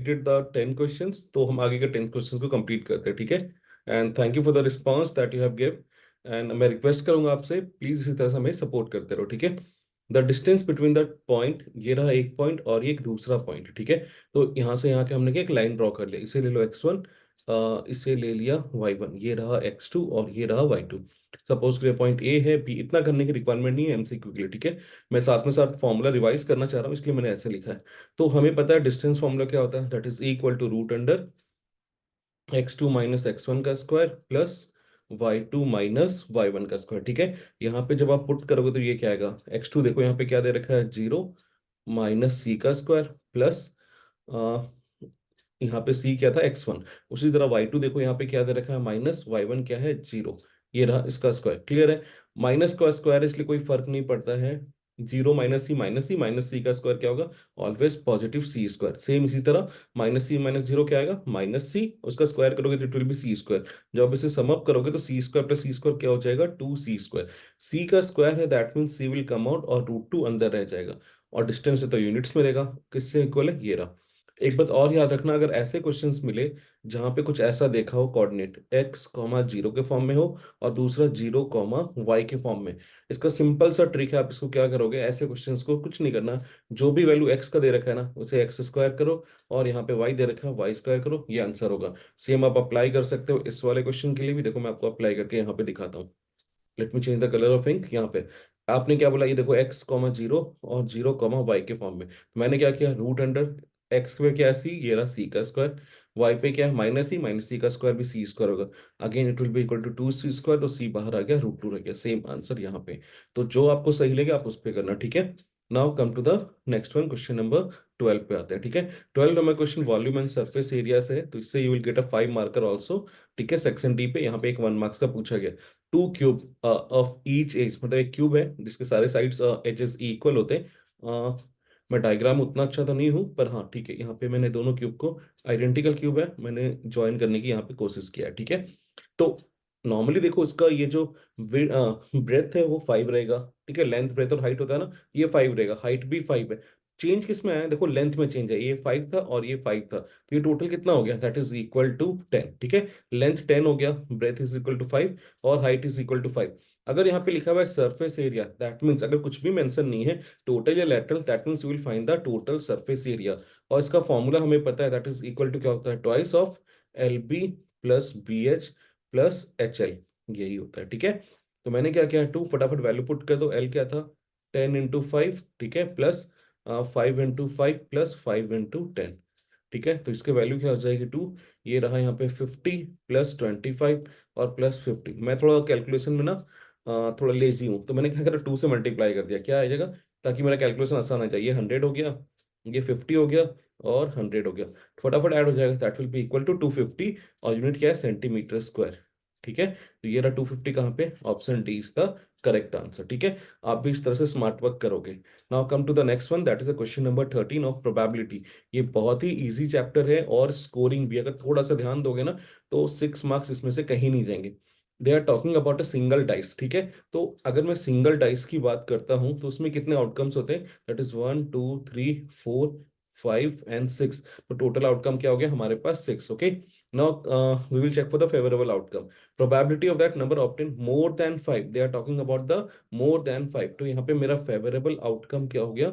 completed the 10 questions, तो हम आगे के 10 questions को complete करते हैं, ठीक है? And thank you for the response that you have give. And मैं रिक्वेस्ट करूंगा आपसे प्लीज इसी तरह से हमें सपोर्ट करते रहो, ठीक है? The distance between the point, ये रहा एक पॉइंट और ये एक दूसरा पॉइंट, ठीक है? तो यहाँ से यहाँ के हमने क्या एक लाइन ड्रॉ कर लिया, इसे ले लो x1, इसे ले लिया y1, ये रहा x2 और ये रहा y2। सपोज करिए पॉइंट ए है, बी, इतना करने की रिक्वायरमेंट नहीं है एमसीक्यू के लिए, ठीक है? मैं साथ में साथ फॉर्मूला रिवाइज करना चाह रहा हूँ, इसलिए मैंने ऐसे लिखा है। तो हमें पता है डिस्टेंस फॉर्मूला क्या होता है, that is equal to root under x2 minus x1 का square plus y2 minus y1 का स्क्वायर, ठीक है? यहाँ पे जब आप पुट करोगे तो ये क्या आएगा, x2 देखो यहाँ पे क्या दे रखा है, 0 माइनस सी का स्क्वायर प्लस यहाँ पे c क्या था, x1। उसी तरह y2 देखो यहाँ पे क्या दे रखा है, माइनस y1 क्या है, 0। ये रहा इसका स्क्वायर, क्लियर है? माइनस का स्क्वायर इसलिए कोई फर्क नहीं पड़ता है, 0 माइनस सी माइनस सी, माइनस सी का स्क्वायर क्या होगा, ऑलवेज पॉजिटिव सी स्क्वायर। सेम इसी तरह माइनस सी माइनस 0 क्या आएगा, माइनस सी, उसका स्क्वायर करोगे तो it will be C square. जब आप इसे सम अप करोगे तो C square plus C square क्या हो जाएगा, 2c स्क्वायर। सी का स्क्वायर है, that mean C will come out और रूट टू अंदर रह जाएगा। और डिस्टेंस है तो यूनिट्स में रहेगा, किससे इक्वल है, ये रहा। एक बात और याद रखना, अगर ऐसे क्वेश्चंस मिले जहां पे कुछ ऐसा देखा हो, कोऑर्डिनेट x कॉमा 0 के फॉर्म में हो और दूसरा 0 कॉमा y के फॉर्म में, इसका सिंपल सा ट्रिक है, आप इसको क्या करोगे, ऐसे क्वेश्चंस को कुछ नहीं करना, जो भी वैल्यू x का दे रखा है ना उसे x स्क्वायर करो और यहाँ पे y दे रखा है y स्क्वायर करो, ये आंसर होगा। सेम आप अप्लाई कर सकते हो इस वाले क्वेश्चन के लिए भी, देखो मैं आपको अप्लाई करके यहाँ पे दिखाता हूँ। Let me change the colour of ink. यहाँ पे आपने क्या बोला, ये देखो x कॉमा 0 और 0 कॉमा y के फॉर्म में, तो मैंने क्या किया, रूट अंडर x पे क्या है c, ये रहा c का स्क्वायर, y पे क्या है माइनस सी का स्क्वायर भी c स्क्वायर होगा, again it will be equal to 2c square, तो c बाहर आ गया, रूट 2 रह गया, सेम आंसर यहाँ पे। तो जो आपको सही लगे आप उस पे करना, ठीक है? Now come to the next one, question number 12 पे आते हैं, ठीक है? 12 नंबर question volume and surface area से है, तो इससे you will get a 5 marker also, ठीक है? सेक्शन डी पे यहाँ पे एक 1 मार्क्स का पूछा गया। Two cube of each edge, मतलब एक क्यूब है जिसके सारे साइड्स एजेस इक्वल होते हैं। मैं डायग्राम उतना अच्छा तो नहीं हूँ, पर हाँ ठीक है, यहाँ पे मैंने दोनों क्यूब को, आइडेंटिकल क्यूब है, मैंने ज्वाइन करने की यहाँ पे कोशिश किया है, ठीक है? तो नॉर्मली देखो इसका ये जो ब्रेथ है वो 5 रहेगा, ठीक है? लेंथ ब्रेथ और हाइट होता है ना, ये 5 रहेगा, हाइट भी 5 है। चेंज किस में आया है, देखो लेंथ में चेंज है, ये 5 था और ये 5 था, तो ये टोटल कितना हो गया, दैट इज इक्वल टू 10, ठीक है? लेंथ 10 हो गया, ब्रेथ इज इक्वल टू 5 और हाइट इज इक्वल टू 5। अगर यहाँ पे लिखा हुआ है सरफेस एरिया, दैट मीन्स अगर कुछ भी मेंशन नहीं है टोटल या lateral, that means you will find the total surface area. और इसका फॉर्मूला हमें पता है, दैट इज इक्वल टू क्या होता है, twice of L B plus B H plus H L, यही होता है, ठीक है? तो मैंने क्या किया, टू, फटाफट वैल्यू पुट कर दो, एल क्या था 10 × 5, ठीक है, प्लस 5 × 5 प्लस 5 × 10, ठीक है? तो इसके वैल्यू क्या हो जाएगी, 2। ये रहा यहाँ पे 50 प्लस 25 और प्लस 50। मैं थोड़ा कैलकुलेशन में ना थोड़ा लेजी हूँ, तो मैंने क्या करा, 2 से मल्टीप्लाई कर दिया, क्या आ जाएगा, ताकि मेरा कैलकुलेशन आसान आ जाए। ये 100 हो गया, ये 50 हो गया और 100 हो गया, फटाफट ऐड हो जाएगा, that will be equal to 250 और यूनिट क्या है, सेंटीमीटर स्क्वायर, ठीक है? तो ये रहा 250 कहाँ पे, option D is the correct answer, ठीक है? आप भी इस तरह से स्मार्ट वर्क करोगे। Now come to the next one, that is a question number 13 of probability. ये बहुत ही इजी चैप्टर है और स्कोरिंग भी, अगर थोड़ा सा ध्यान दोगे ना तो 6 मार्क्स इसमें से कहीं नहीं जाएंगे। They are talking about a single dice, ठीक है? तो अगर मैं सिंगल डाइस की बात करता हूं तो उसमें कितने आउटकम्स होते हैं, दैट इज 1 2 3 4 5 एंड 6, तो टोटल आउटकम क्या हो गया हमारे पास, 6, okay? Now we will check for the favourable outcome. Probability of that number obtain more than 5, they are talking about the more than 5, तो यहाँ पे मेरा फेवरेबल आउटकम क्या हो गया,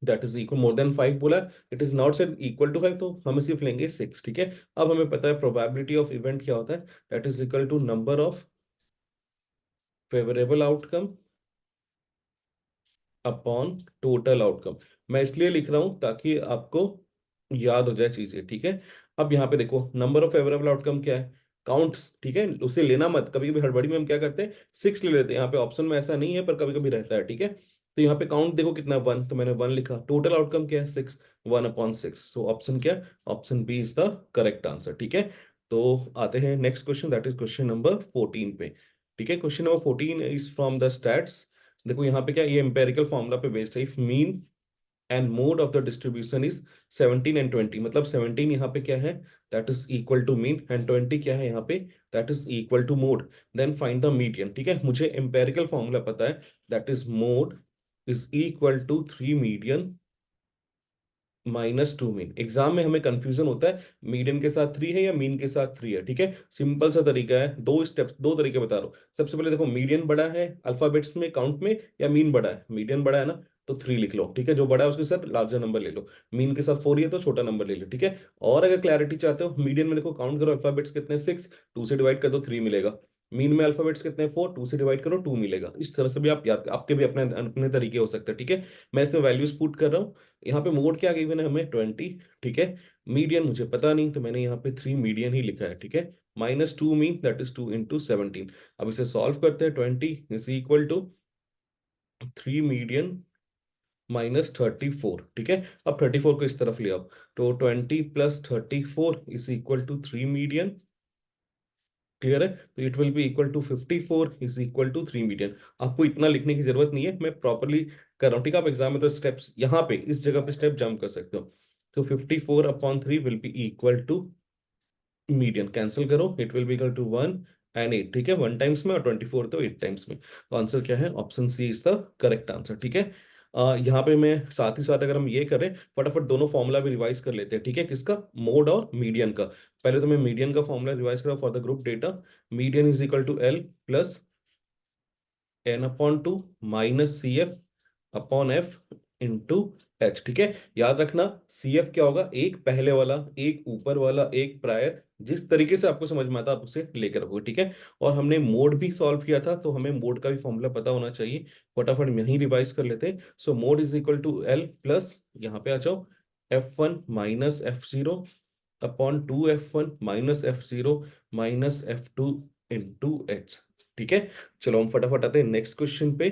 that is equal, more than 5 बोला, it is not said equal to 5, तो हम सिर्फ लेंगे 6, ठीक है? अब हमें पता है प्रोबेबिलिटी ऑफ इवेंट क्या होता है, that is equal to number of favourable outcome upon total outcome. मैं इसलिए लिख रहा हूं ताकि आपको याद हो जाए चीजें, ठीक है? अब यहाँ पे देखो नंबर ऑफ फेवरेबल आउटकम क्या है, काउंट्स, ठीक है? उसे लेना मत, कभी कभी हड़बड़ी में हम क्या करते हैं 6 ले लेते हैं, यहाँ पे ऑप्शन में ऐसा नहीं है पर कभी कभी रहता है, ठीक है? तो यहाँ पे काउंट देखो कितना 1, तो मैंने 1 लिखा, टोटल आउटकम क्या है 6, 1/6, सो ऑप्शन क्या है, option B is the correct answer, ठीक है? तो आते हैं next question, that is question number 14 पे, ठीक है? Question number 14 is from the stats. देखो यहाँ पे क्या, ये एम्पेरिकल फॉर्मूला पे बेस्ड है, if mean and mode of the distribution is 17 and 20, मतलब 17 यहाँ पे क्या है, that is equal to mean, and 20 क्या है यहाँ पे, that is equal to mode, then find the median, ठीक है? मुझे एम्पेरिकल फॉर्मूला पता है, that is mode is equal to 3 median -2 mean. Exam में हमें कंफ्यूजन होता है मीडियन के साथ 3 है या मीन के साथ 3 है, ठीक है। सिंपल सा तरीका है, दो स्टेप्स, दो तरीके बता रहा हूँ। सबसे पहले देखो, मीडियन बड़ा है अल्फाबेट्स में, काउंट में, या मीन बड़ा है? मीडियन बड़ा है ना, तो 3 लिख लो, ठीक है। जो बड़ा है उसके साथ लार्जर नंबर ले लो। मीन के साथ 4 ही है तो छोटा नंबर ले लो, ठीक है। और अगर क्लैरिटी चाहते हो, मीडियन में देखो, काउंट करो अल्फाबेट्स कितने, 6, 2 से डिवाइड कर दो 3 मिलेगा। मीन में अल्फाबेट्स कितने, 4, 2 से डिवाइड करो 2 मिलेगा। इस तरह से भी आप याद, आपके भी अपने अपने तरीके हो सकते हैं, ठीक है। मैं इसमें वैल्यूज पुट कर रहा हूँ। यहाँ पे मोड क्या गिवन है हमें, 20, ठीक है। मीडियन मुझे पता नहीं, तो मैंने यहाँ पे 3 मीडियन ही लिखा है, ठीक है। -2 मीन, दैट इज 2 इंटू 17। अब इसे सॉल्व करते हैं। 20 इज इक्वल टू 3 मीडियन -34, ठीक है। अब 34 को इस तरफ ले आओ, तो 20 plus 34 is equal to 3 median. Clear है? तो it will be equal to 54 is equal to 3 median. आपको इतना लिखने की जरूरत नहीं है, मैं प्रॉपरली कर रहा हूँ, ठीक है। आप एग्जाम में तो स्टेप्स यहाँ पे इस जगह पे स्टेप जंप कर सकते हो। तो 54/3 will be equal to median. Cancel करो, it will be equal to 1 और 8, ठीक है। 1 टाइम्स में और 24 तो 8 टाइम्स में। तो आंसर क्या है? Option C is the correct answer, ठीक है। यहाँ पे मैं साथ ही साथ, अगर हम ये करें, फटाफट दोनों फॉर्मूला भी रिवाइज कर लेते हैं, ठीक है। किसका? मोड और मीडियन का। पहले तो मैं मीडियन का फॉर्मूला रिवाइज करा for the group data. Median is equal to L plus n/2 -cf/f/h, ठीक है। याद रखना, सी एफ क्या होगा? एक पहले वाला, एक ऊपर वाला, एक प्रायर। जिस तरीके से आपको समझ में आता आप उसे लेकर रखोगे, ठीक है। और हमने मोड भी सॉल्व किया था, तो हमें मोड का भी फॉर्मूला पता होना चाहिए। फटाफट यहीं रिवाइज कर लेते हैं। So mode is equal to L plus, यहाँ पे आ जाओ, F1 - F0/2F1 - F0 - F2 ठीक है। चलो हम फटाफट आते हैं नेक्स्ट क्वेश्चन पे।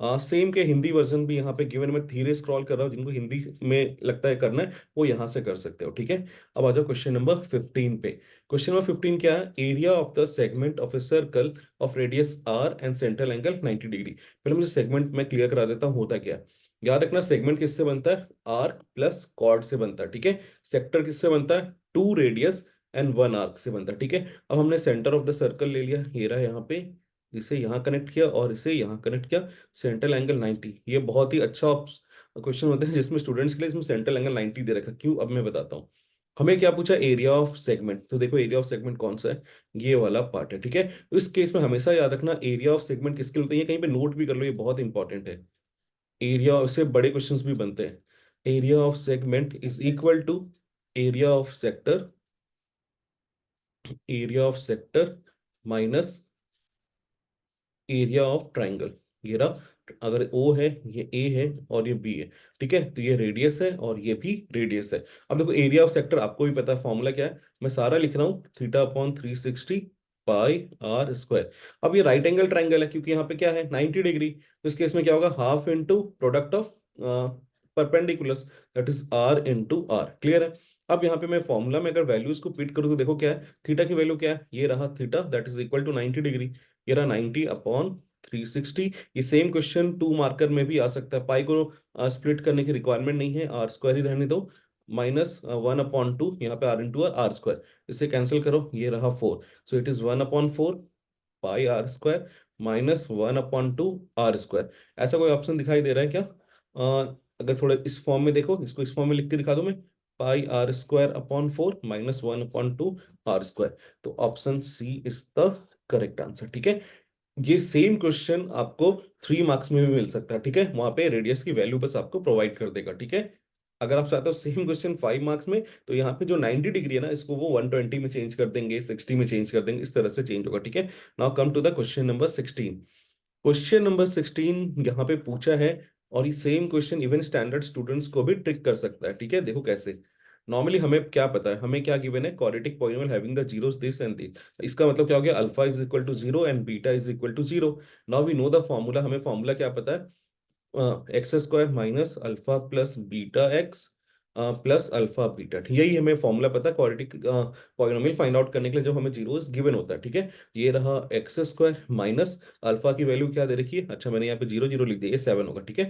सेम के हिंदी वर्जन भी यहाँ पे गिवन, मैं धीरे स्क्रॉल कर रहा हूँ, जिनको हिंदी में लगता है करना है वो यहाँ से कर सकते हो, ठीक है। अब आ जाओ क्वेश्चन नंबर 15 पे। क्वेश्चन नंबर 15 क्या है? Area of the segment of a circle of radius R and central angle 90 degree. पहले मुझे सेगमेंट में क्लियर करा देता हूँ होता क्या है। याद रखना, सेगमेंट किससे बनता है? आर्क प्लस कॉर्ड से बनता है, ठीक है। सेक्टर किससे बनता है? 2 रेडियस एंड 1 आर्क से बनता है, ठीक है। अब हमने सेंटर ऑफ द सर्कल ले लिया, ये रहा यहाँ पे, इसे यहाँ कनेक्ट किया और इसे यहाँ कनेक्ट किया। सेंट्रल एंगल 90, ये बहुत ही अच्छा क्वेश्चन होता है जिसमें स्टूडेंट्स के लिए इसमें सेंट्रल एंगल 90 दे रखा। क्यों? अब मैं बताता हूँ। हमें क्या पूछा? Area of segment. तो देखो, एरिया ऑफ सेगमेंट कौन सा है? ये वाला पार्ट है, ठीक है। तो इस केस में हमेशा याद रखना, एरिया ऑफ सेगमेंट किसके लिए होता है, ये कहीं पे नोट भी कर लो, ये बहुत इंपॉर्टेंट है। एरिया से बड़े क्वेश्चंस भी बनते हैं। Area of segment is equal to area of sector, area of sector minus area of triangle. ये रहा। अगर ओ है, ये ए है और ये बी है, ठीक है। तो ये रेडियस है और ये भी रेडियस है। अब देखो, एरिया ऑफ सेक्टर आपको भी पता है, फॉर्मूला क्या है? मैं सारा लिख रहा हूँ, θ/360 πr²। अब ये राइट एंगल ट्राइंगल है, क्योंकि यहाँ पे क्या है? 90 डिग्री। तो इस केस में क्या होगा? Half into product of perpendiculars, that is R into R. Clear है? अब यहाँ पे मैं फॉर्मूला में अगर वैल्यूज को पिट करूँ तो देखो क्या है, थीटा की वैल्यू क्या है? ये रहा theta, that is equal to 90 degree. ये रहा 90/360। ये सेम क्वेश्चन 2 मार्कर में भी आ सकता है। पाई को स्प्लिट करने की रिक्वायरमेंट नहीं है, आर स्क्वायर ही रहने दो। -1/2, यहाँ पे आर इंटू आर स्क्वायर। इसे कैंसिल करो, ये रहा 4। So it is 1/4 πr² -1/2 r²। ऐसा कोई ऑप्शन दिखाई दे रहा है क्या? अगर थोड़ा इस फॉर्म में देखो, इसको इस फॉर्म में लिख के दिखा दूं मैं, πr²/4 -1/2 r²। तो option C is the correct answer, ठीक है। ये सेम क्वेश्चन आपको 3 मार्क्स में भी मिल सकता है, ठीक है। वहां पे रेडियस की वैल्यू बस आपको प्रोवाइड कर देगा, ठीक है। अगर आप चाहते हो सेम क्वेश्चन 5 मार्क्स में, तो यहाँ पे जो 90 डिग्री है ना, इसको वो 120 में चेंज कर देंगे, 60 में चेंज कर देंगे, इस तरह से चेंज होगा, ठीक है। Now come to the question number 16। Question number 16 यहाँ पे पूछा है, और ये same question even standard students को भी ट्रिक कर सकता है, ठीक है। देखो कैसे। नॉर्मली हमें क्या पता है, हमें क्या गिवन है? Quadratic polynomial having the zeros this and this. इसका मतलब क्या हो गया? Alpha is equal to 0 and beta is equal to 0। Now we know the formula. हमें फॉर्मूला क्या पता है? x² minus alpha plus beta X plus alpha beta. यही हमें फॉर्मूला पता है क्वाड्रेटिक पॉलिनोमियल फाइंड आउट करने के लिए, जब हमें जीरोस गिवन होता है, ठीक है। ये रहा x² माइनस अल्फा की वैल्यू क्या दे रखी है? अच्छा, मैंने यहाँ पे 0 0 लिख दिया, ये 7 होगा, ठीक है।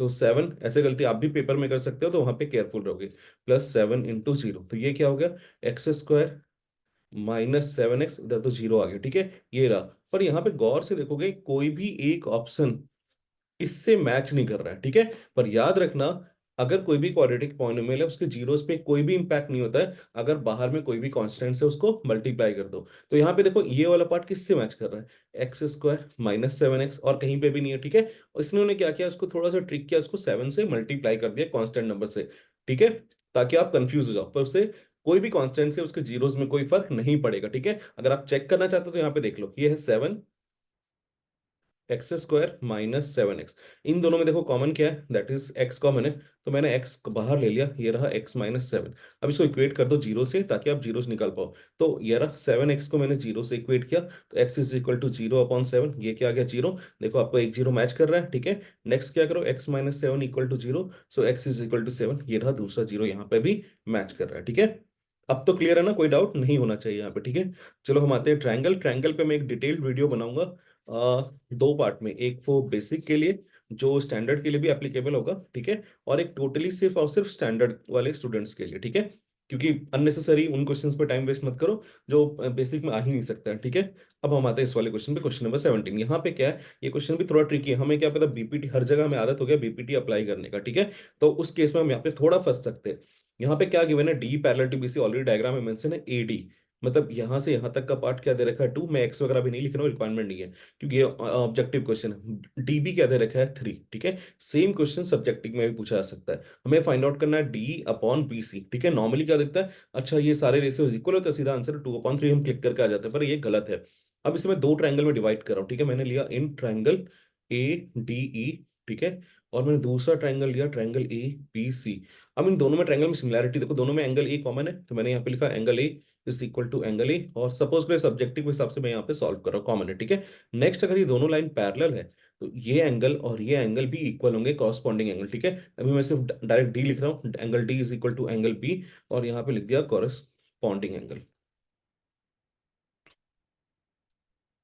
तो 7, ऐसे गलती आप भी पेपर में कर सकते हो, तो वहां पे केयरफुल रहोगे। +7 × 0, तो ये क्या हो गया? x² -7x, इधर तो 0 आ गया, ठीक है। ये रहा। पर यहाँ पे गौर से देखोगे, कोई भी एक ऑप्शन इससे मैच नहीं कर रहा है, ठीक है। पर याद रखना, अगर कोई भी क्वाड्रेटिक पॉलिनोमियल है उसके जीरोस पे कोई भी इंपैक्ट नहीं होता है अगर बाहर में कोई भी कांस्टेंट है उसको मल्टीप्लाई कर दो। तो यहाँ पे देखो ये वाला पार्ट किससे मैच कर रहा है, एक्स स्क्वायर माइनस 7x, और कहीं पे भी नहीं है, ठीक है। और इसने उन्हें क्या किया, उसको थोड़ा सा ट्रिक किया, उसको 7 से मल्टीप्लाई कर दिया कांस्टेंट नंबर से, ठीक है, ताकि आप कंफ्यूज हो जाओ, पर उससे कोई भी कांस्टेंट से उसके जीरोस में कोई फर्क नहीं पड़ेगा, ठीक है। अगर आप चेक करना चाहते हो तो यहाँ पे देख लो, ये है 7x² - 7x, इन दोनों में देखो कॉमन क्या है, दैट इज x कॉमन है, तो मैंने x को बाहर ले लिया, ये रहा x - 7। अब इसको इक्वेट कर दो जीरो से ताकि आप जीरो से निकाल पाओ। तो ये रहा 7x को मैंने जीरो से इक्वेट किया, तो x इज इक्वल टू 0/7, ये क्या आ गया, जीरो। देखो आपको एक जीरो मैच कर रहा है, ठीक है। नेक्स्ट क्या करो, x - 7 equal to zero, so x is equal to 7, ये रहा दूसरा जीरो, यहाँ पे भी मैच कर रहा है, ठीक है। अब तो क्लियर है ना, कोई डाउट नहीं होना चाहिए यहाँ पे, ठीक है। चलो हम आते हैं ट्रायंगल। ट्रायंगल पे मैं एक डिटेल्ड वीडियो बनाऊंगा, दो पार्ट में, एक वो बेसिक के लिए जो स्टैंडर्ड के लिए भी एप्लीकेबल होगा, ठीक है, और एक टोटली सिर्फ और सिर्फ स्टैंडर्ड वाले स्टूडेंट्स के लिए, ठीक है। क्योंकि अननेसेसरी उन क्वेश्चंस पे टाइम वेस्ट मत करो जो बेसिक में आ ही नहीं सकता है, ठीक है। अब हम आते हैं इस वाले क्वेश्चन पे, क्वेश्चन नंबर 17। यहाँ पे क्या है, ये क्वेश्चन भी थोड़ा ट्रिकी है, हमें क्या पता, बीपीटी हर जगह में आदत हो गया बीपीटी अप्लाई करने का, ठीक है। तो उस केस में हम यहाँ पे थोड़ा फंस सकते हैं। यहाँ पे क्या गिवन है, D parallel to BC, already diagram में मेंशन है, एडी मतलब यहाँ से यहाँ तक का पार्ट क्या दे रखा है 2, मैं एक्स वगैरह भी नहीं लिख रहा हूँ, रिक्वायरमेंट नहीं है क्योंकि ये ऑब्जेक्टिव क्वेश्चन है। डीबी क्या दे रखा है 3, ठीक है। सेम क्वेश्चन सब्जेक्टिव में भी पूछा जा सकता है, हमें फाइंड आउट करना है D/BC, ठीक है। नॉर्मली क्या दिखता है, अच्छा ये सारे रेशियोज इक्वल होता है, सीधा आंसर 2/3 हम क्लिक करके आ जाते हैं, पर ये गलत है। अब इसे मैं दो ट्रायंगल में डिवाइड कर रहा हूँ, ठीक है। मैंने लिया इन ट्रायंगल ADE, ठीक है, और मैंने दूसरा ट्रायंगल लिया ट्रायंगल ABC। अब इन दोनों में ट्रायंगल में सिमिलैरिटी देखो, दोनों में एंगल ए कॉमन है, तो मैंने यहाँ पे लिखा angle A is equal to angle A, और सपोज करो सब्जेक्टिव के हिसाब से मैं यहाँ पे सॉल्व कर रहा हूँ, कॉमन है, ठीक है। नेक्स्ट अगर ये दोनों लाइन पैरेलल है तो ये एंगल और ये एंगल भी इक्वल होंगे, कॉरस्पॉन्डिंग एंगल, ठीक है। अभी मैं सिर्फ डायरेक्ट डी लिख रहा हूँ, angle D is equal to angle B, और यहाँ पे लिख दिया कॉरस्पॉन्डिंग एंगल,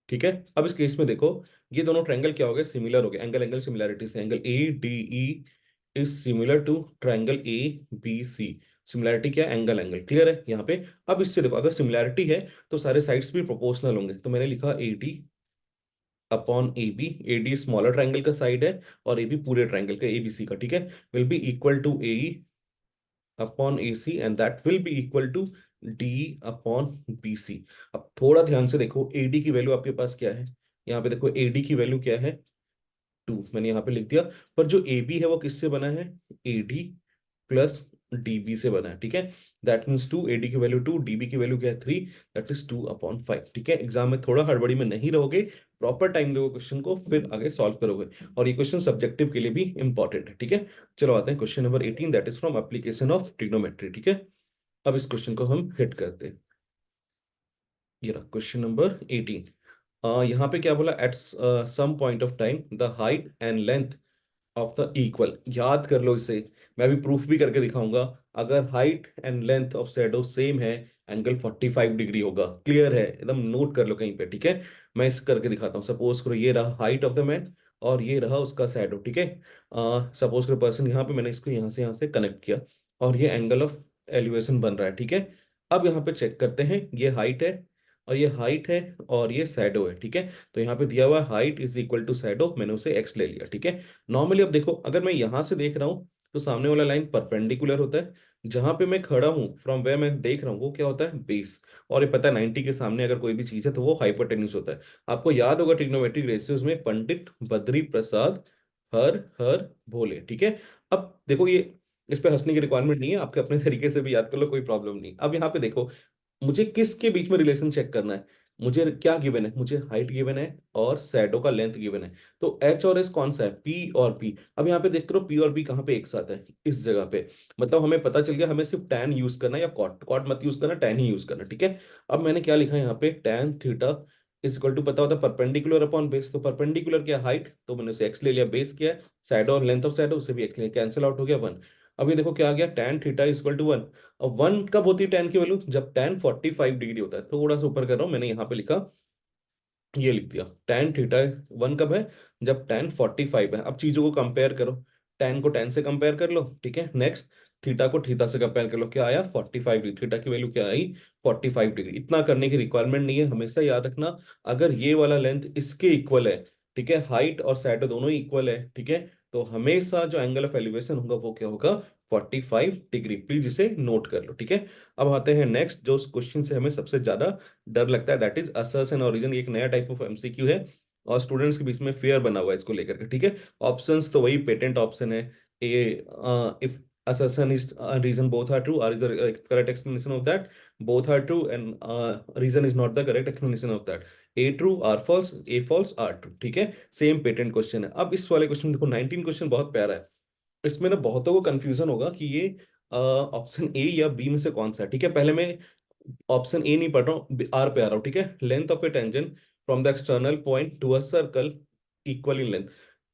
ठीक है। अब इस केस में देखो, ये दोनों ट्रायंगल क्या हो गए, सिमिलर हो गए, एंगल एंगल सिमिलैरिटी से, angle ADE is similar to triangle ABC। Similarity क्या है, एंगल एंगल, क्लियर है यहाँ पे। अब इससे देखो, अगर सिमिलैरिटी है तो सारे साइड्स भी प्रोपोर्शनल होंगे, तो मैंने लिखा AD/AB, AD स्मॉलर ट्रायंगल का साइड है और AB पूरे ट्रायंगल का, ABC का, ठीक है, will be equal to AE/AC and that will be equal to D/BC। अब थोड़ा ध्यान से देखो, AD की वैल्यू आपके पास क्या है, यहाँ पे देखो AD की वैल्यू क्या है, 2, मैंने यहाँ पे लिख दिया। पर जो AB है वो किससे बना है, AD प्लस DB से बना है, ठीक है। दैट मीन्स 2, AD की वैल्यू 2, DB की वैल्यू क्या है 3, दैट इज 2/5, ठीक है। एग्जाम में थोड़ा हड़बड़ी में नहीं रहोगे, प्रॉपर टाइम दोगे क्वेश्चन को, फिर आगे सॉल्व करोगे, और ये क्वेश्चन सब्जेक्टिव के लिए भी इंपॉर्टेंट है, ठीक है। चलो आते हैं question number 18, that is from application of trigonometry, ठीक है। अब इस क्वेश्चन को हम हिट करते हैं, ये रहा क्वेश्चन नंबर 18। यहाँ पे क्या बोला, at some point of time the height and length of the equal, याद कर लो इसे, मैं अभी प्रूफ भी करके दिखाऊंगा। अगर height and length of shadow same है, एंगल 45 डिग्री होगा, क्लियर है, एकदम नोट कर लो कहीं पे, ठीक है। मैं इस करके दिखाता हूँ, सपोज करो ये रहा हाइट ऑफ द मैन और ये रहा उसका शैडो, ठीक है। सपोज करो पर्सन, यहाँ पे मैंने इसको यहाँ से कनेक्ट किया, और ये एंगल ऑफ एलिवेशन बन रहा है, ठीक है। अब यहाँ पे चेक करते हैं, ये हाइट है और ये हाइट है और ये शैडो है, ठीक है। तो यहाँ पे दिया हुआ height is equal to shadow, मैंने उसे एक्स ले लिया, ठीक है। नॉर्मली अब देखो, अगर मैं यहां से देख रहा हूँ तो सामने वाला लाइन परपेंडिकुलर होता है, जहां पे मैं खड़ा हूँ फ्रॉम वे मैं देख रहा हूँ वो क्या होता है, बेस। और ये पता है 90 के सामने अगर कोई भी चीज है तो वो हाइपोटेन्यूज होता है। आपको याद होगा ट्रिग्नोमेट्रिक रेशियोज में पंडित बद्री प्रसाद हर हर भोले, ठीक है। अब देखो ये, इस पे हंसने की रिक्वायरमेंट नहीं है, आपके अपने तरीके से भी याद कर लो, कोई प्रॉब्लम नहीं। अब यहाँ पे देखो, मुझे किसके बीच में रिलेशन चेक करना है, मुझे क्या गिवन है, मुझे हाइट गिवन है और शैडो का लेंथ गिवन है। तो एच और एस कौन सा है, पी और पी। अब यहाँ पे देख करो पी और पी कहाँ पे एक साथ है, इस जगह पे। मतलब हमें पता चल गया, हमें सिर्फ टैन यूज करना है, या कॉट, कॉट मत यूज करना, टैन ही यूज करना, ठीक है। अब मैंने क्या लिखा है यहाँ पे, tan theta is equal to, पता होता है परपेंडिकुलर अपॉन बेस, तो परपेंडिकुलर क्या हाइट, तो मैंने उसे एक्स ले लिया, बेस क्या है शैडो और लेंथ ऑफ शैडो, उसे भी एक्स ले, कैंसिल आउट हो गया 1। अब ये देखो क्या आ गया, tan theta is equal to 1। अब 1 कब होती है टैन की वैल्यू, जब टैन 45 डिग्री होता है। थोड़ा सा ऊपर कर रहा हूँ, मैंने यहाँ पे लिखा, ये लिख दिया टैन थीटा 1 कब है, जब टैन 45 है। अब चीजों को कंपेयर करो, टैन को टैन से कंपेयर कर लो, ठीक है। नेक्स्ट थीटा को थीटा से कंपेयर कर लो, क्या आया 45 डिग्री, थीटा की वैल्यू क्या आई 45 डिग्री। इतना करने की रिक्वायरमेंट नहीं है, हमेशा याद रखना, अगर ये वाला लेंथ इसके इक्वल है, ठीक है, हाइट और शैडो दोनों ही इक्वल है, ठीक है, तो हमेशा जो एंगल ऑफ एलिवेशन होगा वो क्या होगा, 45 डिग्री। प्लीज इसे नोट कर लो, ठीक है। अब आते हैं नेक्स्ट जो क्वेश्चन से हमें सबसे ज्यादा डर लगता है, दैट इज असर्शन और रीजन। एक नया टाइप ऑफ एमसीक्यू है और स्टूडेंट्स के बीच में फेयर बना हुआ है इसको लेकर के, ठीक है। ऑप्शंस तो वही पेटेंट ऑप्शन है, ए if assertion is reason both are true, or is the correct explanation of that, both are true and reason is not the correct explanation of that, a true r false, a false r true, ठीक है। Same patent question है। अब इस वाले question देखो, 19 question बहुत प्यारा है। इसमें ना बहुतों को कंफ्यूजन होगा कि ये ऑप्शन ए या बी में से कौन सा है, ठीक है। पहले मैं ऑप्शन ए नहीं पढ़ रहा हूँ, आर पे आ रहा हूँ, ठीक है। Length of a tangent from the external point to a circle equal in length,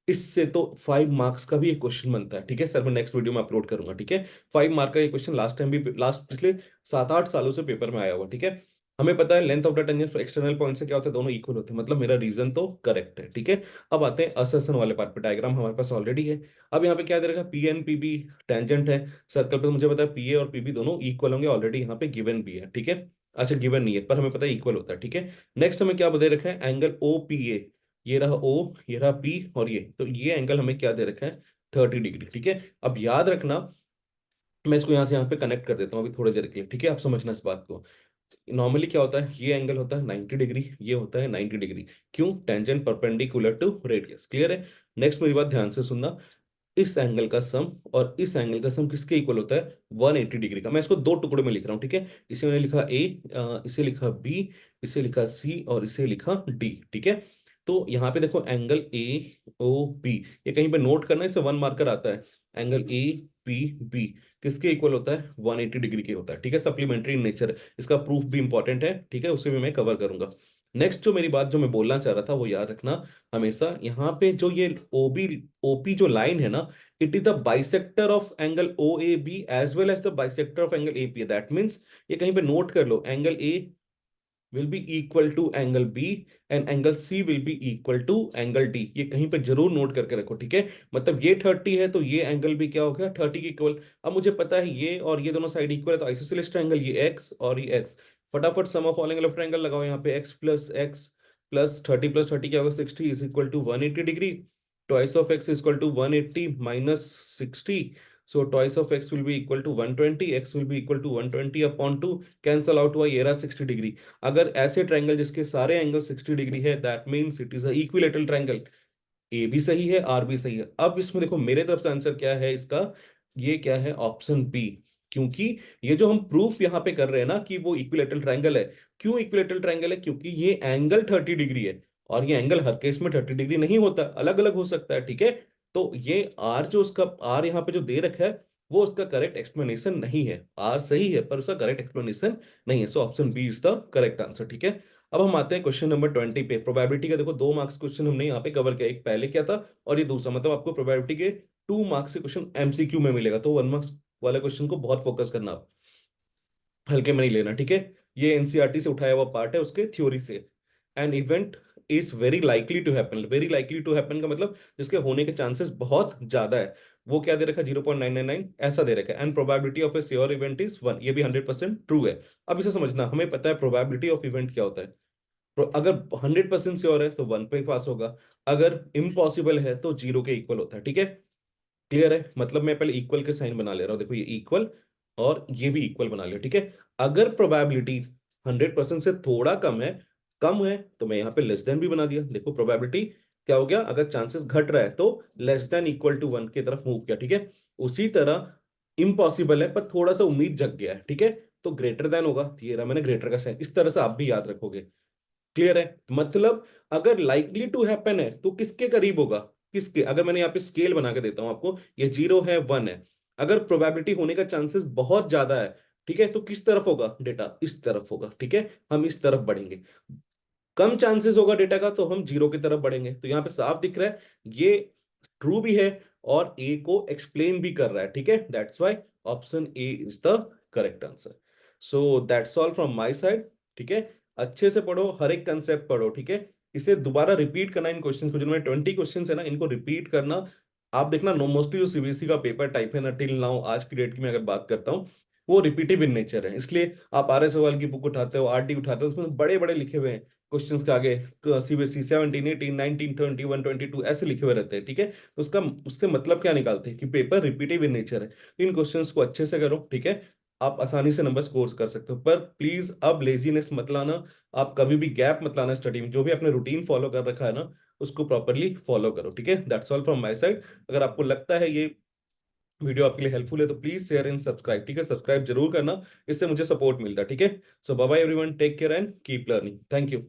इससे तो 5 मार्क्स का भी एक क्वेश्चन बनता है, ठीक है सर। मैं नेक्स्ट वीडियो में अपलोड करूंगा, ठीक है। 5 मार्क का ये क्वेश्चन लास्ट टाइम भी, लास्ट पिछले 7-8 सालों से पेपर में आया हुआ, ठीक है। हमें पता है length of the tangent external point से क्या होता है, दोनों इक्वल होते हैं, मतलब मेरा रीजन तो करेक्ट है, ठीक है। अब आते हैं असर्शन वाले पार्ट पे, डायग्राम हमारे पास ऑलरेडी है। अब यहाँ पे क्या दे रखा है, P N P B tangent है सर्कल पे, तो मुझे पता है पी ए और पीबी दोनों इक्वल होंगे, ऑलरेडी यहाँ पे गिवन भी है, ठीक है। अच्छा गिवन नहीं है पर हमें पता है इक्वल होता है, ठीक है। नेक्स्ट हमें क्या दे रखा है, एंगल ओ पी ए, ये रहा ओ, ये रहा पी और ये, तो ये एंगल हमें क्या दे रखा है, 30 डिग्री, ठीक है। अब याद रखना, मैं इसको यहाँ से यहाँ पे कनेक्ट कर देता हूँ अभी थोड़ी देर के लिए, ठीक है। आप समझना इस बात को। नॉर्मली क्या होता है, ये एंगल होता है 90 डिग्री, ये होता है 90 डिग्री। क्यों, tangent perpendicular to radius, clear है। नेक्स्ट मेरी बात ध्यान से सुनना, इस एंगल का सम और इस एंगल का सम किसके इक्वल होता है, 180 डिग्री का। मैं इसको दो टुकड़े में लिख रहा हूँ, ठीक है। इसे मैंने लिखा ए, इसे लिखा बी, इसे लिखा सी और इसे लिखा डी, ठीक है। तो यहाँ पे देखो एंगल ए ओ बी, ये कहीं पे नोट करना, इसे 1 मार्कर आता है। एंगल ए पी बी किसके इक्वल होता है, 180 डिग्री के होता है, ठीक है। सप्लीमेंट्री इन नेचर, इसका प्रूफ भी इंपॉर्टेंट है, ठीक है, उसे भी मैं कवर करूंगा। नेक्स्ट जो मेरी बात जो मैं बोलना चाह रहा था वो याद रखना, हमेशा यहाँ पे जो ये ओबी ओपी जो लाइन है ना, it is the bisector of angle O A B as well as the bisector of angle A P. That means ये कहीं पे नोट कर लो, angle A will be equal to angle B and angle C will be equal to angle D। ये कहीं पे जरूर note करके रखो, ठीक है। मतलब ये 30 है तो ये एंगल भी क्या हो गया, 30 के इक्वल। अब मुझे पता है ये और ये दोनों साइड इक्वल है, तो आइसोसेलेस ट्रायंगल ये x और ये x, फटाफट sum of all angle of triangle लगाओ। यहाँ पे x प्लस 30 क्या होगा, 60 is equal to 180 degree. Twice of x is equal to 180 minus 60, so twice of x will be equal to 120, x will be equal to 120 upon 2, cancel out हुआ, ये रहा 60 degree. अगर ऐसे ट्रायंगल जिसके सारे angle 60 degree है, that means it is a equilateral triangle. A भी सही है, आर भी सही है। अब इसमें देखो मेरे तरफ से आंसर क्या है इसका, ये क्या है, ऑप्शन बी। क्योंकि ये जो हम प्रूफ यहाँ पे कर रहे हैं ना कि वो इक्विलेटरल ट्रायंगल है, क्यों इक्विलेटरल ट्रायंगल है, क्योंकि ये एंगल 30 डिग्री है और ये एंगल हर केस में 30 डिग्री नहीं होता, अलग अलग हो सकता है, ठीक है। तो ये आर जो उसका आर यहाँ पे जो दे रखा है वो उसका करेक्ट एक्सप्लेनेशन नहीं है। आर सही है पर उसका करेक्ट एक्सप्लेनेशन नहीं है, so option B is the correct answer, ठीक है। अब हम आते हैं क्वेश्चन नंबर 20 पे। प्रोबेबिलिटी का देखो 2 मार्क्स क्वेश्चन हमने यहाँ पे कवर किया, एक पहले क्या था और ये दूसरा, मतलब आपको प्रोबेबिलिटी के 2 मार्क्स के क्वेश्चन एमसीक्यू में मिलेगा, तो 1 मार्क्स वाले क्वेश्चन को बहुत फोकस करना आप, हल्के में नहीं लेना, ठीक है। ये एनसीईआरटी से उठाया हुआ पार्ट है उसके थ्योरी से। An event is very likely to happen, very likely to happen का मतलब जिसके होने के चांसेस बहुत ज्यादा है, वो क्या दे रखा है, 0.999 ऐसा दे रखा है। And probability of A sure event is 1, ये भी 100% ट्रू है। अब इसे समझना, हमें पता है प्रोबेबिलिटी ऑफ इवेंट क्या होता है। अगर 100% श्योर है तो 1 पे पास होगा, अगर इम्पॉसिबल है तो 0 के इक्वल होता है, ठीक है। क्लियर है, मतलब मैं पहले इक्वल के साइन बना ले रहा हूं, देखो ये इक्वल और ये भी इक्वल बना लिया, ठीक है। अगर प्रोबेबिलिटी 100% से थोड़ा कम है तो मैं यहाँ पे लेस देन भी बना दिया। देखो प्रोबेबिलिटी क्या हो गया, अगर चांसेस घट रहा है तो लेस देन इक्वल टू 1 की तरफ मूव किया, ठीक है। उसी तरह इम्पॉसिबल है पर थोड़ा सा उम्मीद जग गया है, ठीक है, तो ग्रेटर देन होगा, तो ये रहा मैंने ग्रेटर का साइन। इस तरह से आप भी याद रखोगे, क्लियर है। मतलब अगर लाइकली टू हैपन है तो किसके करीब होगा, किसके, अगर मैंने यहाँ पे स्केल बना के देता हूं आपको, ये 0 है 1 है, अगर प्रोबेबिलिटी होने का चांसेस बहुत ज्यादा है, ठीक है, तो किस तरफ होगा डेटा, इस तरफ होगा, ठीक है, हम इस तरफ बढ़ेंगे। कम चांसेस होगा डेटा का तो हम 0 की तरफ बढ़ेंगे। तो यहाँ पे साफ दिख रहा है ये ट्रू भी है और ए को एक्सप्लेन भी कर रहा है, ठीक है। That's why option A is the correct answer. So that's all from my side, ठीक है। अच्छे से पढ़ो, हर एक कंसेप्ट पढ़ो, ठीक है। इसे दोबारा रिपीट करना, इन क्वेश्चंस को, जिनमें 20 क्वेश्चंस है ना, इनको रिपीट करना। आप देखना नो मोस्टली जो सीबीएसई का पेपर टाइप है ना टिल नाउ, आज की डेट की मैं अगर बात करता हूँ, वो रिपीटिव इन नेचर है। इसलिए आप आर एस अग्रवाल की बुक उठाते हो, आरडी उठाते हो, उसमें बड़े बड़े लिखे हुए हैं क्वेश्चंस के आगे, सीबीएसई 17, 18, 19, 21, 22 ऐसे लिखे हुए रहते हैं, ठीक है। तो उसका उससे मतलब क्या निकालते हैं कि पेपर रिपीटिव इन नेचर है। इन क्वेश्चंस को अच्छे से करो, ठीक है, आप आसानी से नंबर स्कोर कर सकते हो। पर प्लीज अब लेजीनेस मत लाना, आप कभी भी गैप मत लाना स्टडी में। जो भी आपने रूटीन फॉलो कर रखा है ना, उसको प्रॉपरली फॉलो करो, ठीक है। That's all from my side. अगर आपको लगता है ये वीडियो आपके लिए हेल्पफुल है तो प्लीज शेयर एंड सब्सक्राइब, ठीक है, सब्सक्राइब जरूर करना, इससे मुझे सपोर्ट मिलता है, ठीक है। So bye bye everyone, take care and keep learning, thank you.